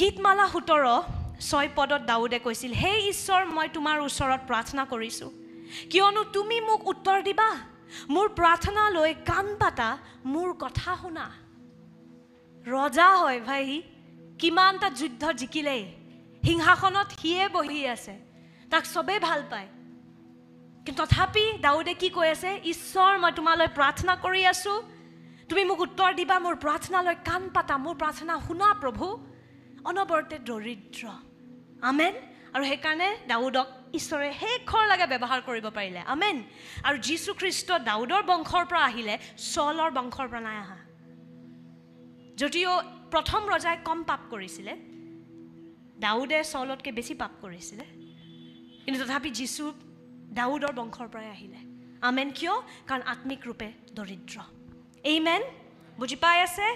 গীতমালা 17:6 পদত দাউদে কৈছিল, হে ঈশ্বৰ, মই তোমাৰ ওচৰত প্ৰাৰ্থনা কৰিছোঁ, কিয়নো তুমি মোক উত্তৰ দিবা, মোৰ প্ৰাৰ্থনালৈ কাণ পাতা, মোৰ কথা শুনা। ৰজা হয় ভাই, কিমানটা যুদ্ধ জিকিলেই, সিংহাসনত সিয়ে বহি আছে, তাক চবেই ভাল পায়, কিন্তু তথাপি দাউদে কি কৈ আছে, ঈশ্বৰ, মই তোমালৈ প্ৰাৰ্থনা কৰি আছোঁ, তুমি মোক উত্তৰ দিবা, মোৰ প্ৰাৰ্থনালৈ কাণ পাতা, মোৰ প্ৰাৰ্থনা শুনা প্ৰভু। অনবৰতে দৰিদ্ৰ, আমেন। আৰু সেইকাৰণে দাউদক ঈশ্বৰে শেষৰলৈকে ব্যৱহাৰ কৰিব পাৰিলে, আমেন। আৰু যীশুখ্ৰীষ্ট দাউদৰ বংশৰ পৰা আহিলে, চলৰ বংশৰ পৰা নাই অহা। যদিও প্ৰথম ৰজাই কম পাপ কৰিছিলে, দাউদে চলতকৈ বেছি পাপ কৰিছিলে, কিন্তু তথাপি যীশু দাউদৰ বংশৰ পৰাই আহিলে, আমেন। কিয়? কাৰণ আত্মিক ৰূপে দৰিদ্ৰ, এইমেন। বুজি পাই আছে?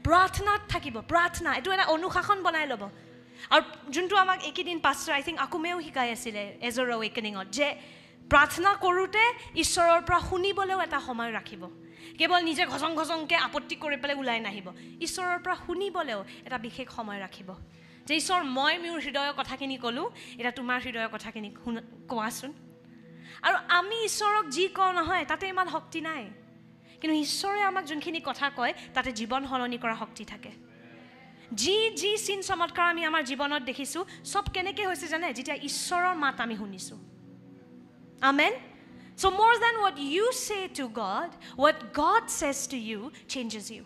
প্ৰাৰ্থনাত থাকিব, প্ৰাৰ্থনা এইটো এটা অনুশাসন বনাই ল'ব। আৰু যোনটো আমাক এইকেইদিন পাষ্টৰ আই থিংক akuমেও শিকাই আছিলে এজৰ এৱেকেনিঙত, যে প্ৰাৰ্থনা কৰোঁতে ঈশ্বৰৰ পৰা শুনিবলৈও এটা সময় ৰাখিব, কেৱল নিজে ঘচংকৈ আপত্তি কৰি পেলাই ওলাই নাহিব, ঈশ্বৰৰ পৰা শুনিবলৈও এটা বিশেষ সময় ৰাখিব, যে ঈশ্বৰ, মই মোৰ হৃদয়ৰ কথাখিনি ক'লোঁ, এতিয়া তোমাৰ হৃদয়ৰ কথাখিনি কোৱাচোন। আৰু আমি ঈশ্বৰক যি কওঁ নহয়, তাতে ইমান শক্তি নাই, কিন্তু ঈশ্বৰে আমাক যোনখিনি কথা কয় তাতে জীৱন সলনি কৰা শক্তি থাকে। যি চিন চমৎকাৰ আমি আমাৰ জীৱনত দেখিছোঁ, চব কেনেকৈ হৈছে জানে? যেতিয়া ঈশ্বৰৰ মাত আমি শুনিছোঁ, আমেন। So more than what you say to God, what God says to you changes you,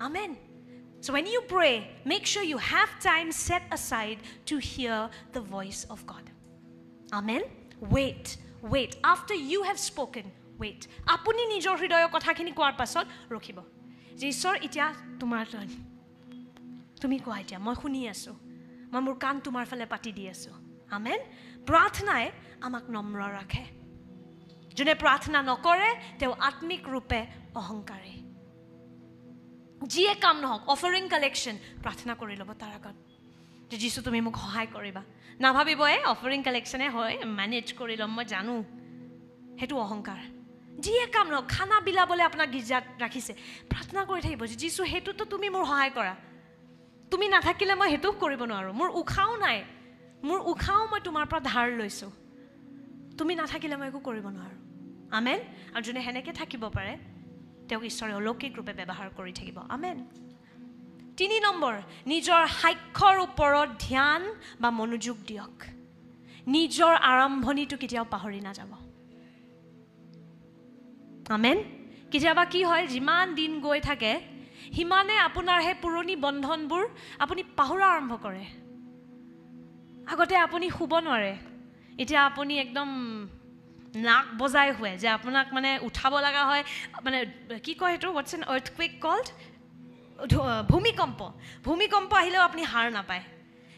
amen. So when you pray, make sure you have time set aside to hear the voice of God, amen. Wait after you have spoken, wait. আপুনি নিজৰ হৃদয়ৰ কথাখিনি কোৱাৰ পাছত ৰখিব, যে ঈশ্বৰ, এতিয়া তোমাৰ টাৰ্ণ, তুমি কোৱা, এতিয়া মই শুনি আছোঁ, মই মোৰ কাণ তোমাৰ ফালে পাতি দি আছোঁ, আমেন। প্ৰাৰ্থনাই আমাক নম্ৰ ৰাখে। যোনে প্ৰাৰ্থনা নকৰে তেওঁ আত্মিক ৰূপে অহংকাৰী। যিয়ে কাম নহওক, অফাৰিং কালেকশ্যন, প্ৰাৰ্থনা কৰি ল'ব তাৰ আগত, যে যীশু তুমি মোক সহায় কৰিবা। নাভাবিব অফাৰিং কালেকশ্যনে হয়, মেনেজ কৰি ল'ম, মই জানো, সেইটো অহংকাৰ। যিয়ে কাম নহওক, খানা বিলাবলৈ আপোনাক গীৰ্জাত ৰাখিছে, প্ৰাৰ্থনা কৰি থাকিব যে যীশু, সেইটোতো তুমি মোৰ সহায় কৰা, তুমি নাথাকিলে মই সেইটো কৰিব নোৱাৰোঁ, মোৰ উশাও নাই, মোৰ উশাও মই তোমাৰ পৰা ধাৰ লৈছোঁ, তুমি নাথাকিলে মই একো কৰিব নোৱাৰোঁ, আমেন। আৰু যোনে সেনেকৈ থাকিব পাৰে তেওঁক ঈশ্বৰে অলৌকিক ৰূপে ব্যৱহাৰ কৰি থাকিব, আমেন। 3 নম্বৰ, নিজৰ সাক্ষ্যৰ ওপৰত ধ্যান বা মনোযোগ দিয়ক। নিজৰ আৰম্ভণিটো কেতিয়াও পাহৰি নাযাব, আমেন। কেতিয়াবা কি হয়, যিমান দিন গৈ থাকে সিমানে আপোনাৰ সেই পুৰণি বন্ধনবোৰ আপুনি পাহৰা আৰম্ভ কৰে। আগতে আপুনি শুব নোৱাৰে, এতিয়া আপুনি একদম নাক বজাই শুৱে, যে আপোনাক মানে উঠাব লগা হয়, মানে কি কয় সেইটো, হোৱাটছ এন আৰ্থকুৱেক কল্ড, ভূমিকম্প আহিলেও আপুনি হাৰ নাপায়।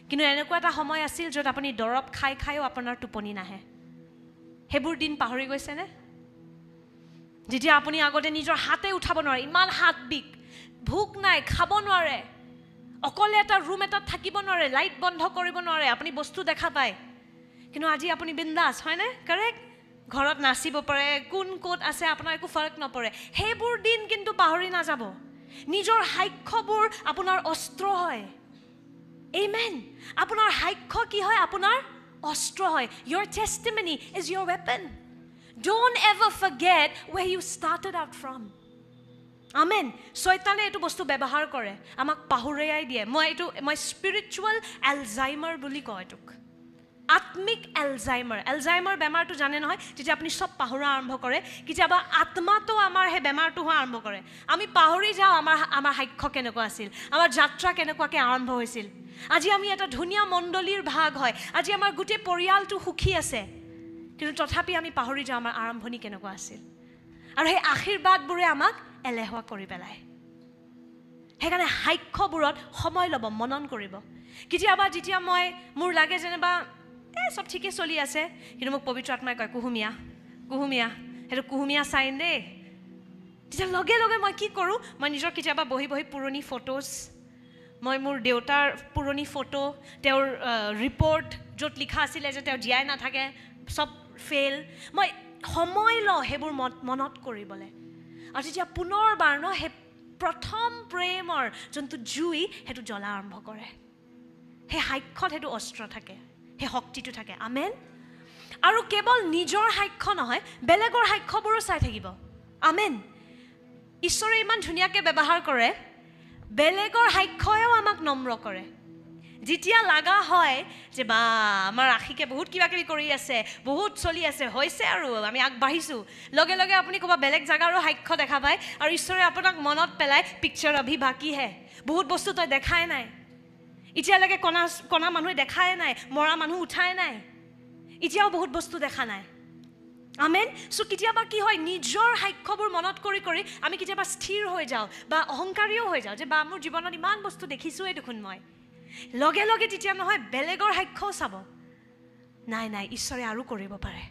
কিন্তু এনেকুৱা এটা সময় আছিল য'ত আপুনি দৰৱ খায়ো আপোনাৰ টোপনি নাহে। সেইবোৰ দিন পাহৰি গৈছেনে? যেতিয়া আপুনি আগতে নিজৰ হাতে উঠাব নোৱাৰে, ইমান হাত বিষ, ভোক নাই, খাব নোৱাৰে, অকলে এটা ৰুম এটাত থাকিব নোৱাৰে, লাইট বন্ধ কৰিব নোৱাৰে, আপুনি বস্তু দেখা পায়, কিন্তু আজি আপুনি বিন্দাছ, হয়নে? কাৰেক্ট? ঘৰত নাচিব পাৰে, কোন ক'ত আছে আপোনাৰ একো ফাৰক নপৰে। সেইবোৰ দিন কিন্তু পাহৰি নাযাব। নিজৰ সাক্ষ্যবোৰ আপোনাৰ অস্ত্ৰ হয়, আমেন। আপোনাৰ সাক্ষ্য কি হয়? আপোনাৰ অস্ত্ৰ হয়। Your testimony is your weapon. Don't ever forget where you started out from. আমেন। শয়তানে এইটো বস্তু ব্যৱহাৰ কৰে, আমাক পাহৰিয়াই দিয়ে। মই স্পিৰিচুৱেল এলজাইমাৰ বুলি কওঁ এইটোক, আত্মিক এলজাইমাৰ বেমাৰটো জানে নহয়, যেতিয়া আপুনি চব পাহৰা আৰম্ভ কৰে, কেতিয়াবা আত্মাটো আমাৰ সেই বেমাৰটো হোৱা আৰম্ভ কৰে। আমি পাহৰি যাওঁ আমাৰ সাক্ষ্য কেনেকুৱা আছিল, আমাৰ যাত্ৰা কেনেকুৱাকৈ আৰম্ভ হৈছিল। আজি আমি এটা ধুনীয়া মণ্ডলীৰ ভাগ হয়, আজি আমাৰ গোটেই পৰিয়ালটো সুখী আছে, কিন্তু তথাপি আমি পাহৰি যাওঁ আমাৰ আৰম্ভণি কেনেকুৱা আছিল। আৰু সেই আশীৰ্বাদবোৰে আমাক এলেহুৱা কৰি পেলায়। সেইকাৰণে সাক্ষ্যবোৰত সময় ল'ব, মনন কৰিব। কেতিয়াবা যেতিয়া মোৰ লাগে যেনিবা চব ঠিকে চলি আছে, কিন্তু মোক পবিত্ৰ আত্মাই কয় কুহুমীয়া, সেইটো কুহুমীয়া চাইন দেই, তেতিয়া লগে লগে মই কি কৰোঁ, মই নিজৰ কেতিয়াবা বহি পুৰণি ফটোজ, মই মোৰ দেউতাৰ পুৰণি ফটো, তেওঁৰ ৰিপৰ্ট য'ত লিখা আছিলে যে তেওঁ জীয়াই নাথাকে, চব ফেইল, মই সময় লওঁ সেইবোৰ মনত কৰিবলৈ। আৰু যেতিয়া পুনৰবাৰ সেই প্ৰথম প্ৰেমৰ যোনটো জুই সেইটো জ্বলা আৰম্ভ কৰে সেই সাক্ষ্যত সেইটো অস্ত্ৰ থাকে সেই শক্তিটো থাকে আমেন আৰু কেৱল নিজৰ সাক্ষ্য নহয় বেলেগৰ সাক্ষ্যবোৰো চাই থাকিব আমেন ঈশ্বৰে ইমান ধুনীয়াকৈ ব্যৱহাৰ কৰে বেলেগৰ সাক্ষ্যও আমাক নম্ৰ কৰে যেতিয়া লাগা হয় যে বা আমাৰ আশিকে বহুত কিবা কিবি কৰি আছে বহুত চলি আছে হৈছে আৰু আমি আগবাঢ়িছোঁ লগে লগে আপুনি ক'বা বেলেগ জাগাৰো সাক্ষ্য দেখা পায় আৰু ঈশ্বৰে আপোনাক মনত পেলায় পিকচাৰ অভি বাকী হে বহুত বস্তু তই দেখাই নাই এতিয়ালৈকে কণা মানুহে দেখাই নাই মৰা মানুহ উঠাই নাই এতিয়াও বহুত বস্তু দেখা নাই আমেন সো কেতিয়াবা কি হয় নিজৰ সাক্ষ্যবোৰ মনত কৰি কৰি আমি কেতিয়াবা স্থিৰ হৈ যাওঁ বা অহংকাৰীও হৈ যাওঁ যে বা মোৰ জীৱনত ইমান বস্তু দেখিছোঁৱেই দেখোন মই লগে লগে তেতিয়া নহয় বেলেগৰ সাক্ষ্যও চাব নাই নাই ঈশ্বৰে আৰু কৰিব পাৰে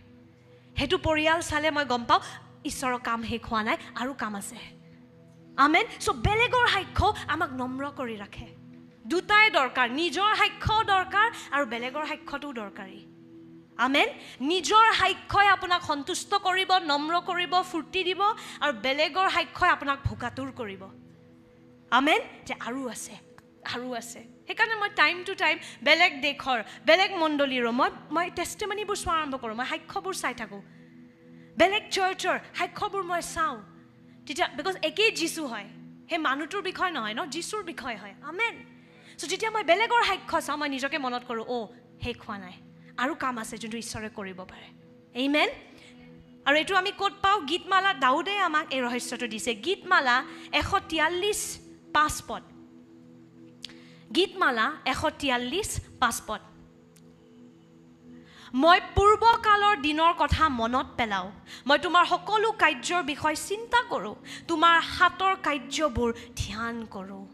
সেইটো পৰিয়াল চালে মই গম পাওঁ ঈশ্বৰৰ কাম শেষ হোৱা নাই আৰু কাম আছে আমেন সো বেলেগৰ সাক্ষ্য আমাক নম্ৰ কৰি ৰাখে দুটাই দৰকাৰ নিজৰ সাক্ষ্যও দৰকাৰ আৰু বেলেগৰ সাক্ষ্যটোও দৰকাৰী আমেন নিজৰ সাক্ষ্যই আপোনাক সন্তুষ্ট কৰিব নম্ৰ কৰিব ফূৰ্তি দিব আৰু বেলেগৰ সাক্ষ্যই আপোনাক ভোকাতুৰ কৰিব আমেন যে আৰু আছে সেইকাৰণে মই টাইম টু টাইম বেলেগ দেশৰ বেলেগ মণ্ডলীৰ মই টেষ্টিমনিবোৰ চোৱা আৰম্ভ কৰোঁ মই সাক্ষ্যবোৰ চাই থাকোঁ বেলেগ চাৰ্চৰ সাক্ষ্যবোৰ মই চাওঁ তেতিয়া বিকজ একেই যীচু হয় সেই মানুহটোৰ বিষয় নহয় ন যীচুৰ বিষয় হয় আমেন চ' যেতিয়া মই বেলেগৰ সাক্ষ্য চাওঁ মই নিজকে মনত কৰোঁ শেষ হোৱা নাই আৰু কাম আছে যোনটো ঈশ্বৰে কৰিব পাৰে আমেন আৰু এইটো আমি ক'ত পাওঁ গীতমালা দাউদে আমাক এই ৰহস্যটো দিছে গীতমালা 143:5 পদ গীতমালা 143:5 পদ মই পূৰ্বকালৰ দিনৰ কথা মনত পেলাওঁ মই তোমাৰ সকলো কাৰ্যৰ বিষয়ে চিন্তা কৰোঁ তোমাৰ হাতৰ কাৰ্যবোৰ ধ্যান কৰোঁ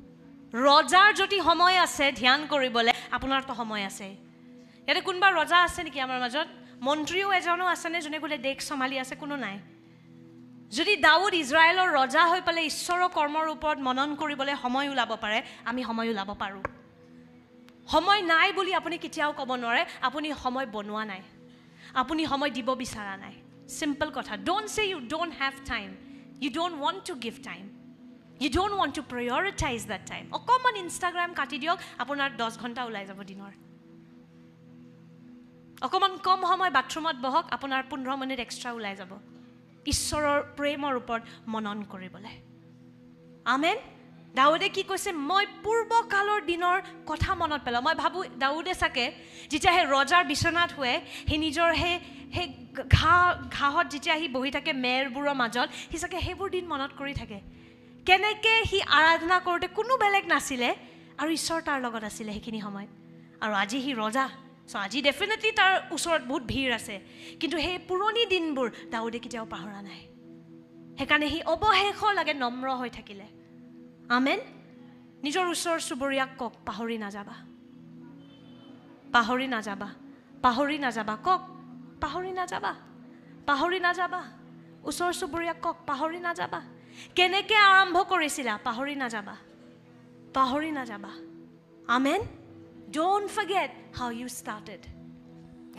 ৰজাৰ যদি সময় আছে ধ্যান কৰিবলৈ আপোনাৰতো সময় আছে ইয়াতে কোনোবা ৰজা আছে নেকি আমাৰ মাজত মন্ত্ৰীও এজনো আছেনে যোনে বোলে দেশ চম্ভালি আছে কোনো নাই যদি দাউদ ইজৰাইলৰ ৰজা হৈ পেলাই ঈশ্বৰৰ কৰ্মৰ ওপৰত মনন কৰিবলৈ সময় ওলাব পাৰে আমি সময় ওলাব পাৰোঁ সময় নাই বুলি আপুনি কেতিয়াও ক'ব নোৱাৰে আপুনি সময় বনোৱা নাই আপুনি সময় দিব বিচৰা নাই সিম্পল কথা don't say you don't have time you don't want to give time you don't want to prioritize that time অকণমান ইনষ্টাগ্ৰাম কাটি দিয়ক আপোনাৰ 10 ঘণ্টা ওলাই যাব দিনৰ অকণমান কম সময় বাথৰুমত বহক আপোনাৰ 15 মিনিট এক্সট্ৰা ওলাই যাব ঈশ্বৰৰ প্ৰেমৰ ওপৰত মনন কৰিবলৈ আমেন দাউদে কি কৈছে মই পূৰ্বকালৰ দিনৰ কথা মনত পেলাওঁ মই ভাবোঁ দাউদে চাগে যেতিয়া সেই ৰজাৰ বিচনাত শুৱে সেই নিজৰ সেই ঘাঁহত যেতিয়া সি বহি থাকে মেৰবোৰৰ মাজত সি চাগে সেইবোৰ দিন মনত কৰি থাকে কেনেকৈ সি আৰাধনা কৰোঁতে কোনো বেলেগ নাছিলে আৰু ঈশ্বৰ তাৰ লগত আছিলে সেইখিনি সময়ত আৰু আজি সি ৰজা চ' আজি ডেফিনেটলি তাৰ ওচৰত বহুত ভিৰ আছে কিন্তু সেই পুৰণি দিনবোৰ দাউদে কেতিয়াও পাহৰা নাই সেইকাৰণে সি অৱশেষলৈকে নম্ৰ হৈ থাকিলে আমেন নিজৰ ওচৰ চুবুৰীয়াক কওক পাহৰি নাযাবা কওক পাহৰি নাযাবা ওচৰ চুবুৰীয়াক কওক পাহৰি নাযাবা কেনেকৈ আৰম্ভ কৰিছিলা পাহৰি নাযাবা আমেন Don't forget how you started.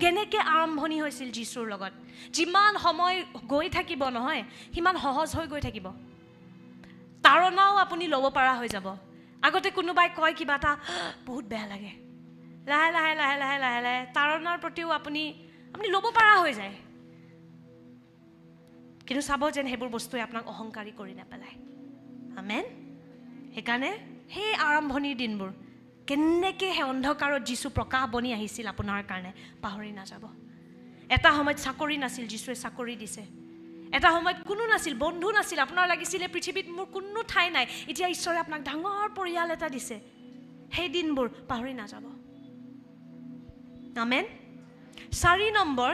কেনেকৈ আৰম্ভণি হৈছিল যীশুৰ লগত যিমান সময় গৈ থাকিব নহয় সিমান সহজ হৈ গৈ থাকিব তাৰণাও আপুনি ল'ব পৰা হৈ যাব আগতে কোনোবাই কয় কিবা এটা বহুত বেয়া লাগে লাহে লাহে তাৰণাৰ প্ৰতিও আপুনি ল'ব পৰা হৈ যায় কিন্তু চাব যেন সেইবোৰ বস্তুৱে আপোনাক অহংকাৰী কৰি নেপেলায় আমেন সেইকাৰণে সেই আৰম্ভণিৰ দিনবোৰ কেনেকৈ সেই অন্ধকাৰত যীশু প্ৰকাশ বনি আহিছিল আপোনাৰ কাৰণে পাহৰি নাযাব এটা সময়ত চাকৰি নাছিল যীশুৱে চাকৰি দিছে এটা সময়ত কোনো নাছিল বন্ধু নাছিল আপোনাৰ লাগিছিলে পৃথিৱীত মোৰ কোনো ঠাই নাই এতিয়া ঈশ্বৰে আপোনাক ডাঙৰ পৰিয়াল এটা দিছে সেই দিনবোৰ পাহৰি নাযাব আমেন 4 নম্বৰ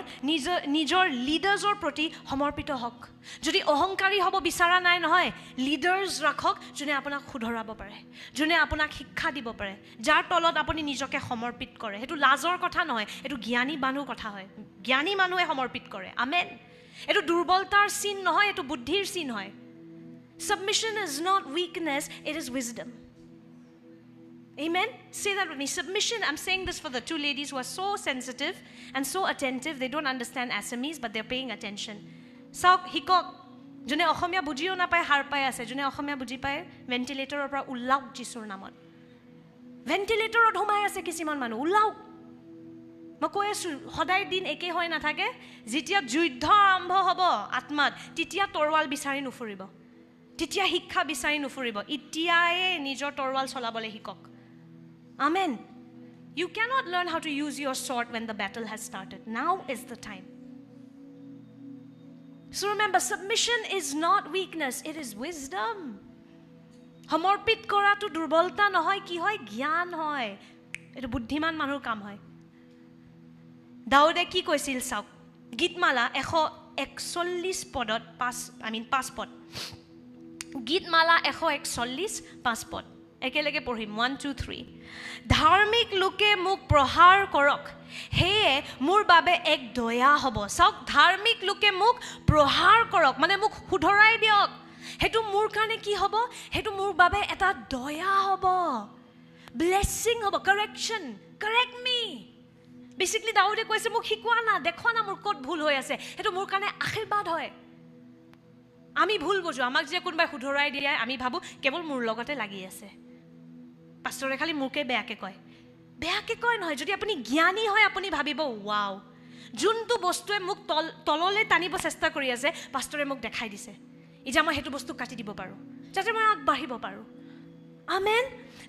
নিজৰ লিডাৰ্ছৰ প্ৰতি সমৰ্পিত হওক যদি অহংকাৰী হ'ব বিচৰা নাই নহয় লিডাৰ্ছ ৰাখক যোনে আপোনাক শুধৰাব পাৰে যোনে আপোনাক শিক্ষা দিব পাৰে যাৰ তলত আপুনি নিজকে সমৰ্পিত কৰে সেইটো লাজৰ কথা নহয় এইটো জ্ঞানী মানুহৰ কথা হয় জ্ঞানী মানুহে সমৰ্পিত কৰে আমেন এইটো দুৰ্বলতাৰ চিন নহয় এইটো বুদ্ধিৰ চিন হয় submission is not weakness it is wisdom Amen. Say that with me. Submission. I'm saying this for the 2 ladies who are so sensitive and so attentive. They don't understand Assamese, but they're paying attention. So, hikok. যোনে অসমীয়া বুজিও নাপায় হাৰ পাই আছে, যোনে অসমীয়া বুজি পায় ভেণ্টিলেটৰৰ পৰা ওলাওক যীশুৰ নামত। ভেণ্টিলেটৰত সোমাই আছে কিছুমান মানুহ, ওলাওক। মই কৈ আছোঁ সদায় দিন একেই হৈ নাথাকে। যেতিয়া যুদ্ধ আৰম্ভ হ'ব আত্মাত, তেতিয়া তৰোৱাল বিচাৰি নুফুৰিব, তেতিয়া শিক্ষা বিচাৰি নুফুৰিব। এতিয়াই নিজৰ তৰোৱাল চলাবলৈ শিকক। আমেন। You cannot learn how to use your sword when the battle has started. Now is the time. So remember, submission is not weakness, it is wisdom. সমৰ্পিত কৰাটো দুৰ্বলতা নহয়, কি হয়? জ্ঞান হয়। এইটো বুদ্ধিমান মানুহৰ কাম হয়। দাউদে কি কৈছিল চাওক, গীতমালা 141 পদত 5 পদ। গীতমালা 141 5 পদ একেলগে পঢ়িম। 1 2 3। ধাৰ্মিক লোকে মোক প্ৰহাৰ কৰক, সেয়ে মোৰ বাবে এক দয়া হ'ব। চাওক, ধাৰ্মিক লোকে মোক প্ৰহাৰ কৰক মানে মোক শুধৰাই দিয়ক। সেইটো মোৰ কাৰণে কি হ'ব? সেইটো মোৰ বাবে এটা দয়া হ'ব, ব্লেছিং হ'ব, কাৰেকশ্যন, কাৰেক্ট মি। বেচিকলি দাউদে কৈছে মোক শিকোৱা না, দেখুৱা না মোৰ ক'ত ভুল হৈ আছে, সেইটো মোৰ কাৰণে আশীৰ্বাদ হয়। আমি ভুল বুজো, আমাক যে কোনোবাই শুধৰাই দিয়ে আমি ভাবোঁ কেৱল মোৰ লগতে লাগি আছে, পাষ্টৰে খালি মোকে বেয়াকৈ কয়। বেয়াকৈ কয় নহয়, যদি আপুনি জ্ঞানী হয় আপুনি ভাবিব ৱাও, যোনটো বস্তুৱে মোক তললৈ টানিব চেষ্টা কৰি আছে পাষ্টৰে মোক দেখাই দিছে, এতিয়া মই সেইটো বস্তু কাটি দিব পাৰোঁ যাতে মই আগবাঢ়িব পাৰোঁ। আমেন।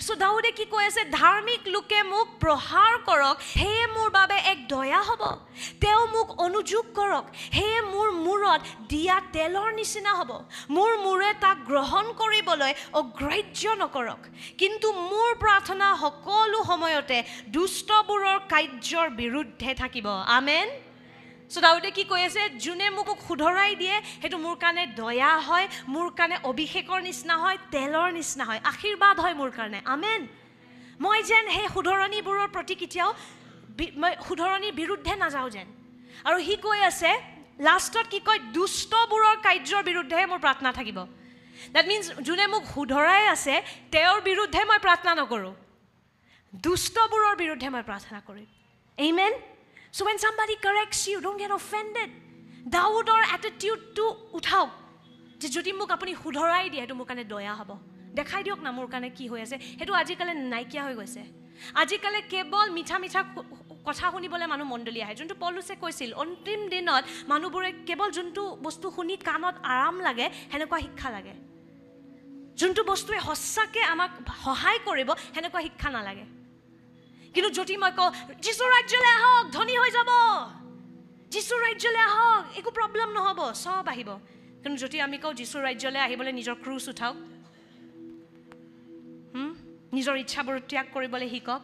সো দাউদে কি কৈ আছে? ধাৰ্মিক লোকে মোক প্ৰহাৰ কৰক, সেয়ে মোৰ বাবে এক দয়া হ'ব। তেওঁ মোক অনুযোগ কৰক, সেয়ে মোৰ মূৰত দিয়া তেলৰ নিচিনা হ'ব। মোৰ মূৰে তাক গ্ৰহণ কৰিবলৈ অগ্ৰাহ্য নকৰক, কিন্তু মোৰ প্ৰাৰ্থনা সকলো সময়তে দুষ্টবোৰৰ কাৰ্যৰ বিৰুদ্ধে থাকিব। আমেন। সো দাউদে কি কৈ আছে? যোনে মোক শুধৰাই দিয়ে সেইটো মোৰ কাৰণে দয়া হয়, মোৰ কাৰণে অভিষেকৰ নিচিনা হয়, তেলৰ নিচিনা হয়, আশীৰ্বাদ হয় মোৰ কাৰণে। আমেন। মই যেন সেই শুধৰণিবোৰৰ প্ৰতি কেতিয়াও শুধৰণিৰ বিৰুদ্ধে নাযাওঁ যেন। আৰু সি কৈ আছে লাষ্টত কি কয়? দুষ্টবোৰৰ কাৰ্যৰ বিৰুদ্ধে মোৰ প্ৰাৰ্থনা থাকিব। দেট মিনছ যোনে মোক শুধৰাই আছে তেওঁৰ বিৰুদ্ধে মই প্ৰাৰ্থনা নকৰোঁ, দুষ্টবোৰৰ বিৰুদ্ধে মই প্ৰাৰ্থনা কৰিম। আমেন। So when somebody corrects you, don't get offended. দাউদৰ এটিটিউডটো উঠাওক যে যদি মোক আপুনি শুধৰাই দিয়ে সেইটো মোৰ কাৰণে দয়া হ'ব, দেখাই দিয়ক না মোৰ কাৰণে কি হৈ আছে। সেইটো আজিকালি নাইকিয়া হৈ গৈছে। আজিকালি কেৱল মিঠা মিঠা কথা শুনিবলৈ মানুহ মণ্ডলী আহে, যোনটো পৌলুছে কৈছিল অন্তিম দিনত মানুহবোৰে কেৱল যোনটো বস্তু শুনি কাণত আৰাম লাগে সেনেকুৱা শিক্ষা লাগে, যোনটো বস্তুৱে সঁচাকৈ আমাক সহায় কৰিব সেনেকুৱা শিক্ষা নালাগে। কিন্তু যদি মই কওঁ যীশুৰ ৰাজ্যলৈ আহক ধনী হৈ যাব, যীশুৰ ৰাজ্যলৈ আহক একো প্ৰব্লেম নহ'ব, চব আহিব। কিন্তু যদি আমি কওঁ যীশুৰ ৰাজ্যলৈ আহিবলৈ নিজৰ ক্ৰুচ উঠাওক, নিজৰ ইচ্ছাবোৰ ত্যাগ কৰিবলৈ শিকক,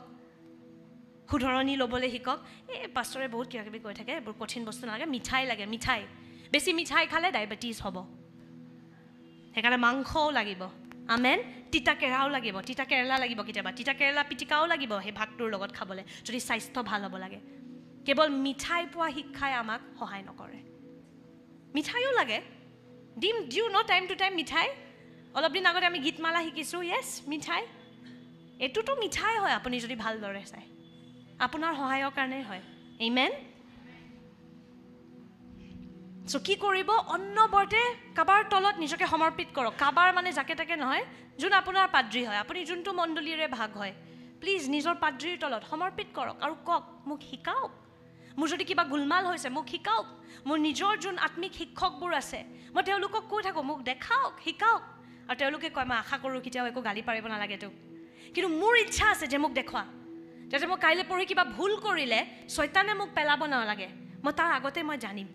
শুধৰণি ল'বলৈ শিকক। এই পাষ্টৰে বহুত কিবা কিবি কৈ থাকে, এইবোৰ কঠিন বস্তু নালাগে, মিঠাই লাগে, মিঠাই বেছি মিঠাই খালে ডায়েবেটিছ হ'ব, সেইকাৰণে মাংসও লাগিব। আমেন। তিতা কেৰাও লাগিব, তিতা কেৰেলা লাগিব, কেতিয়াবা তিতা কেৰেলা পিটিকাও লাগিব সেই ভাতটোৰ লগত খাবলৈ যদি স্বাস্থ্য ভাল হ'ব লাগে। কেৱল মিঠাই পোৱা শিক্ষাই আমাক সহায় নকৰে। মিঠাইও লাগে, দিওঁ ন টাইম টু টাইম মিঠাই। অলপ দিন আগতে আমি গীতমালা শিকিছোঁ, য়েছ মিঠাই, এইটোতো মিঠাই হয় আপুনি যদি ভালদৰে চায়, আপোনাৰ সহায়ৰ কাৰণেই হয়। আমেন। সো কি কৰিব? অন্নবৰতে কাবাৰ তলত নিজকে সমৰ্পিত কৰক। কাবাৰ মানে যাকে তাকে নহয়, যোন আপোনাৰ পাদ্ৰী হয়, আপুনি যোনটো মণ্ডলীৰে ভাগ হয়, প্লিজ নিজৰ পাদ্ৰীৰ তলত সমৰ্পিত কৰক আৰু কওক মোক শিকাওক, মোৰ যদি কিবা গোলমাল হৈছে মোক শিকাওক। মোৰ নিজৰ যোন আত্মিক শিক্ষকবোৰ আছে মই তেওঁলোকক কৈ থাকোঁ মোক দেখাওক, শিকাওক। আৰু তেওঁলোকে কয় মই আশা কৰোঁ কেতিয়াও একো গালি পাৰিব নালাগে তেওঁক, কিন্তু মোৰ ইচ্ছা আছে যে মোক দেখুৱা, যাতে মই কাইলৈ পঢ়ি কিবা ভুল কৰিলে শয়তানে মোক পেলাব নালাগে, মই তাৰ আগতে মই জানিম।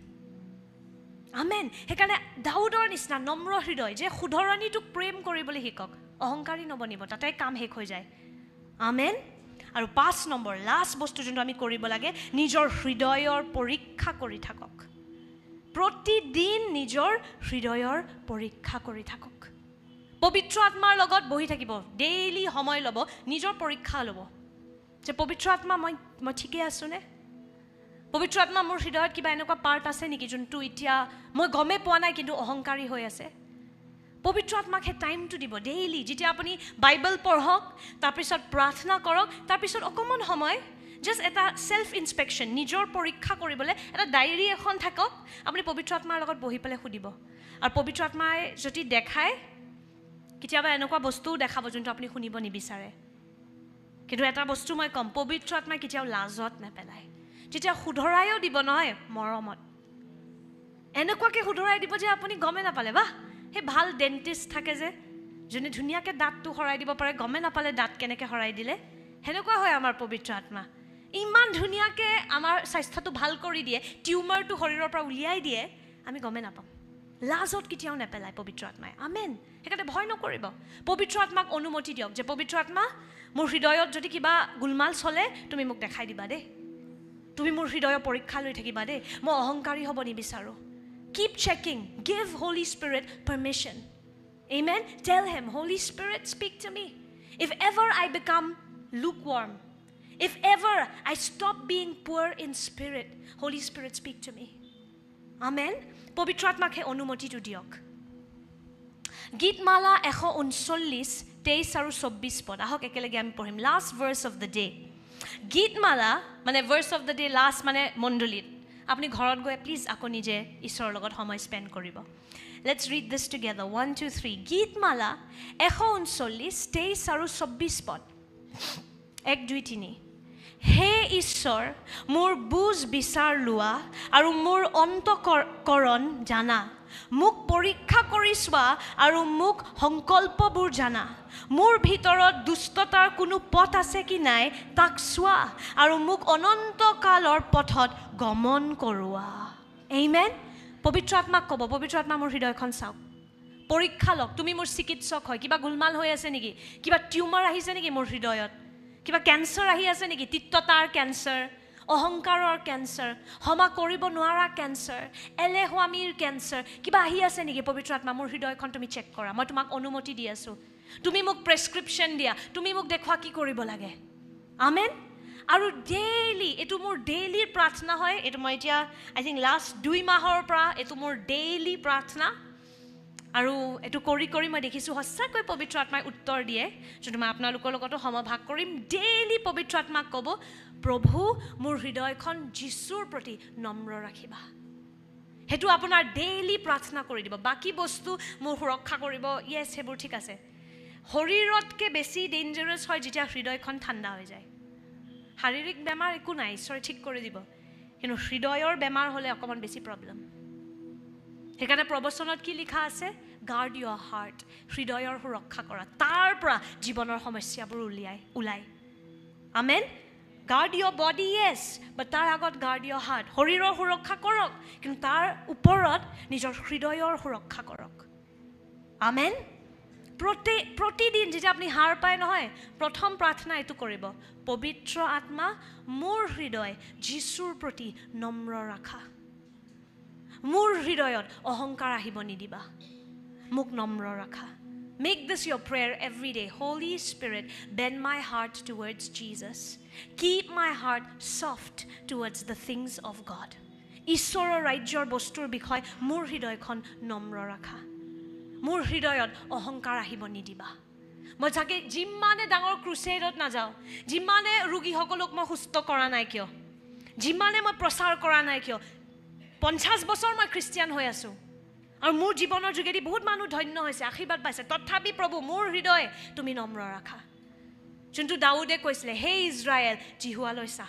আমেন। সেইকাৰণে দাউদৰ নিচিনা নম্ৰ হৃদয় যে শুধৰণিটোক প্ৰেম কৰিবলৈ শিকক, অহংকাৰী নবনিব, তাতে কাম শেষ হৈ যায়। আমেন। আৰু 5 নম্বৰ লাষ্ট বস্তু যোনটো আমি কৰিব লাগে, নিজৰ হৃদয়ৰ পৰীক্ষা কৰি থাকক। প্ৰতিদিন নিজৰ হৃদয়ৰ পৰীক্ষা কৰি থাকক। পবিত্ৰ আত্মাৰ লগত বহি থাকিব, ডেইলি সময় ল'ব, নিজৰ পৰীক্ষা ল'ব যে পবিত্ৰ আত্মা মই ঠিকে আছোনে? পবিত্ৰ আত্মা মোৰ হৃদয়ত কিবা এনেকুৱা পাৰ্ট আছে নেকি যোনটো এতিয়া মই গমেই পোৱা নাই কিন্তু অহংকাৰী হৈ আছে? পবিত্ৰ আত্মাক সেই টাইমটো দিব ডেইলি। যেতিয়া আপুনি বাইবেল পঢ়ক, তাৰপিছত প্ৰাৰ্থনা কৰক, তাৰপিছত অকণমান সময় জাষ্ট এটা সেলফ ইনস্পেকশন নিজৰ পৰীক্ষা কৰিবলৈ এটা ডায়েৰী এখন থাকক আপুনি পবিত্ৰ আত্মাৰ লগত বহি পেলাই সুধিব আৰু পবিত্ৰ আত্মাই যদি দেখায় কেতিয়াবা এনেকুৱা বস্তুও দেখাব যোনটো আপুনি শুনিব নিবিচাৰে কিন্তু এটা বস্তু মই কম পবিত্ৰ আত্মাই কেতিয়াও লাজত নেপেলায় যেতিয়া শুধৰায়ো দিব নহয় মৰমত এনেকুৱাকৈ শুধৰাই দিব যে আপুনি গমে নাপালে বাহ সেই ভাল ডেণ্টিষ্ট থাকে যে যোনে ধুনীয়াকৈ দাঁতটো সৰাই দিব পাৰে গমে নাপালে দাঁত কেনেকৈ সৰাই দিলে সেনেকুৱা হয় আমাৰ পবিত্ৰ আত্মা ইমান ধুনীয়াকৈ আমাৰ স্বাস্থ্যটো ভাল কৰি দিয়ে টিউমাৰটো শৰীৰৰ পৰা উলিয়াই দিয়ে আমি গমে নাপাম লাজত কেতিয়াও নেপেলায় পবিত্ৰ আত্মাই আমেন সেইকাৰণে ভয় নকৰিব পবিত্ৰ আত্মাক অনুমতি দিয়ক যে পবিত্ৰ আত্মা মোৰ হৃদয়ত যদি কিবা গোলমাল চলে তুমি মোক দেখাই দিবা দেই তুমি মোৰ হৃদয়ৰ পৰীক্ষা লৈ থাকিবা দেই মই অহংকাৰী হ'ব নিবিচাৰোঁ keep checking give Holy Spirit permission amen tell him Holy Spirit speak to me if ever I become lukewarm if ever I stop being poor in spirit Holy Spirit speak to me amen পবিত্ৰ আত্মাকে অনুমতিটো দিয়ক গীতমালা 139 23 আৰু 24 পদ আহক একেলগে আমি পঢ়িম last ভাৰ্স of the day গীতমালা মানে ভাৰ্স অফ দ্য ডে লাষ্ট মানে মণ্ডলীত আপুনি ঘৰত গৈ প্লিজ আকৌ নিজে ঈশ্বৰৰ লগত সময় স্পেণ্ড কৰিব লেটছ ৰিড দিছ টুগেদাৰ 1 2 3 গীতমালা 139 23 আৰু 24 পদ 1 2 3 হে ঈশ্বৰ মোৰ বুজ বিচাৰ লোৱা আৰু মোৰ অন্তকৰণ জানা মোক পৰীক্ষা কৰি চোৱা আৰু মোক সংকল্পবোৰ জানা মোৰ ভিতৰত দুষ্টতাৰ কোনো পথ আছে কি নাই তাক চোৱা আৰু মোক অনন্তকালৰ পথত গমন কৰোৱা আমেন পবিত্ৰ আত্মাক ক'ব পবিত্ৰ আত্মা মোৰ হৃদয়খন চাওক পৰীক্ষা লওক তুমি মোৰ চিকিৎসক হয় কিবা গোলমাল হৈ আছে নেকি কিবা টিউমাৰ আহিছে নেকি মোৰ হৃদয়ত কিবা কেঞ্চাৰ আহি আছে নেকি তিক্ততাৰ কেঞ্চাৰ অহংকাৰৰ কেঞ্চাৰ ক্ষমা কৰিব নোৱাৰা কেঞ্চাৰ এলেহুৱামিৰ কেঞ্চাৰ কিবা আহি আছে নেকি পবিত্ৰ আত্মা মোৰ হৃদয়খন তুমি চেক কৰা মই তোমাক অনুমতি দি আছোঁ তুমি মোক প্ৰেছক্ৰিপশ্যন দিয়া তুমি মোক দেখুৱা কি কৰিব লাগে আমেন আৰু ডেইলি এইটো মোৰ ডেইলিৰ প্ৰাৰ্থনা হয় এইটো মই এতিয়া আই থিংক লাষ্ট 2 মাহৰ পৰা এইটো মোৰ ডেইলি প্ৰাৰ্থনা আৰু এইটো কৰি কৰি মই দেখিছোঁ সঁচাকৈ পবিত্ৰ আত্মাই উত্তৰ দিয়ে যোনটো মই আপোনালোকৰ লগতো সমভাগ কৰিম ডেইলি পবিত্ৰ আত্মাক ক'ব প্ৰভু মোৰ হৃদয়খন যীশুৰ প্ৰতি নম্ৰ ৰাখিবা সেইটো আপোনাৰ ডেইলি প্ৰাৰ্থনা কৰি দিব বাকী বস্তু মোৰ সুৰক্ষা কৰিব ইয়েছ সেইবোৰ ঠিক আছে শৰীৰতকৈ বেছি ডেঞ্জাৰাছ হয় যেতিয়া হৃদয়খন ঠাণ্ডা হৈ যায় শাৰীৰিক বেমাৰ একো নাই ঈশ্বৰে ঠিক কৰি দিব কিন্তু হৃদয়ৰ বেমাৰ হ'লে অকণমান বেছি প্ৰব্লেম সেইকাৰণে প্ৰবচনত কি লিখা আছে গাৰ্ড ইয়ৰ হাৰ্ট হৃদয়ৰ সুৰক্ষা কৰা তাৰ পৰা জীৱনৰ সমস্যাবোৰ ওলাই আমেন গাৰ্ড ইয়ৰ বডি য়েছ বাট তাৰ আগত গাৰ্ড ইয়ৰ হাৰ্ট শৰীৰৰ সুৰক্ষা কৰক কিন্তু তাৰ ওপৰত নিজৰ হৃদয়ৰ সুৰক্ষা কৰক আমেন প্ৰতিদিন যেতিয়া আপুনি হাৰ পায় নহয় প্ৰথম প্ৰাৰ্থনা এইটো কৰিব পবিত্ৰ আত্মা মোৰ হৃদয় যীশুৰ প্ৰতি নম্ৰ ৰাখা মোৰ হৃদয়ত অহংকাৰ আহিব নিদিবা মোক নম্ৰ ৰাখা Make this your prayer every day. Holy Spirit, bend my heart towards Jesus. Keep my heart soft towards the things of God. ঈশ্বৰৰ ৰাজ্যৰ বস্তুৰ বিষয় মোৰ হৃদয়খন নম্ৰ ৰাখা মোৰ হৃদয়ত অহংকাৰ আহিব নিদিবা মই যাকে যিমানে ডাঙৰ ক্ৰুছেডত নাযাওঁ যিমানে ৰোগীসকলক মই সুস্থ কৰা নাই কিয় যিমানে মই প্ৰচাৰ কৰা নাই কিয় 50 বছৰ মই খ্ৰীষ্টিয়ান হৈ আছোঁ আৰু মোৰ জীৱনৰ যোগেদি বহুত মানুহ ধন্য হৈছে আশীৰ্বাদ পাইছে তথাপি প্ৰভু মোৰ হৃদয় তুমি নম্ৰ ৰাখা যোনটো দাউদে কৈছিলে হে ইজৰাইল জিহুৱালৈ চা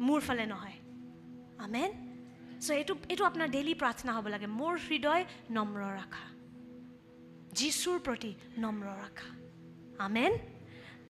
মোৰ ফালে নহয় আমেন সো এইটো আপোনাৰ ডেইলি প্ৰাৰ্থনা হ'ব লাগে মোৰ হৃদয় নম্ৰ ৰাখা যীশুৰ প্ৰতি নম্ৰ ৰাখা আমেন